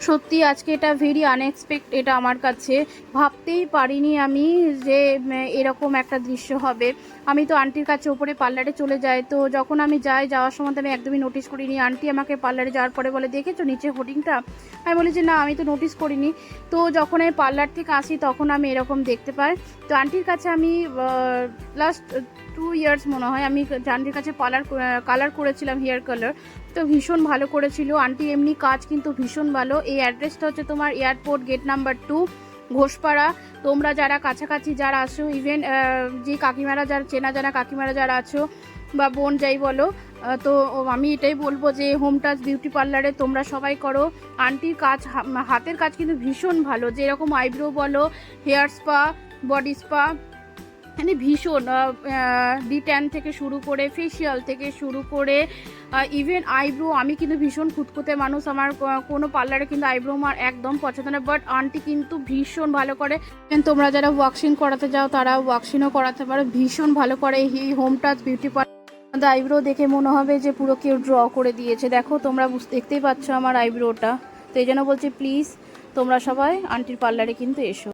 সত্যি আজকে এটা ভেরি আনএক্সপেক্ট, এটা আমার কাছে ভাবতেই পারিনি আমি যে এরকম একটা দৃশ্য হবে। আমি তো আন্টির কাছে ওপরে পার্লারে চলে যাই, তো যখন আমি যাওয়ার সময় তো আমি একদমই নোটিস করিনি। আন্টি আমাকে পার্লারে যাওয়ার পরে বলে, দেখেছো নিচে হোর্ডিংটা? আমি বলি যে না, আমি তো নোটিস করিনি। তো যখন আমি পার্লার থেকে আসি তখন আমি এরকম দেখতে পাই। তো আন্টির কাছে আমি লাস্ট 2 ইয়ার্স মনে হয় আমি আন্টির কাছে কালার করেছিলাম, হেয়ার কালার। তো ভীষণ ভালো করেছিল আন্টি, এমনি কাজ কিন্তু ভীষণ ভালো। এই অ্যাড্রেসটা হচ্ছে তোমার এয়ারপোর্ট গেট নাম্বার 2, ঘোষপাড়া। তোমরা যারা কাছাকাছি যারা আছো, ইভেন যে কাকিমারা যারা চেনা জানা কাকিমারা যারা আছো বা বোন যাই বলো, তো আমি এটাই বলবো যে হোম টাচ বিউটি পার্লারে তোমরা সবাই করো। আন্টির কাজ, হাতের কাজ কিন্তু ভীষণ ভালো। যেরকম আইব্রো বলো, হেয়ার স্পা, বডি স্পা, মানে ভীষণ ডিট্যান থেকে শুরু করে, ফেসিয়াল থেকে শুরু করে, ইভেন আইব্রো। আমি কিন্তু ভীষণ খুঁতখুঁতে মানুষ, আমার কোনো পার্লারে কিন্তু আইব্রো আমার একদম পছন্দ না, বাট আন্টি কিন্তু ভীষণ ভালো করে। তোমরা যারা ওয়াক্সিং করাতে যাও তারা ওয়াক্সিংও করাতে পারো, ভীষণ ভালো করে এই home touch beauty parlour. Eyebrow দেখে মনে হবে যে পুরো কেউ ড্র করে দিয়েছে। দেখো তোমরা দেখতেই পাচ্ছ আমার আইব্রোটা। তো এই জন্য বলছি প্লিজ তোমরা সবাই আন্টির পার্লারে কিন্তু এসো।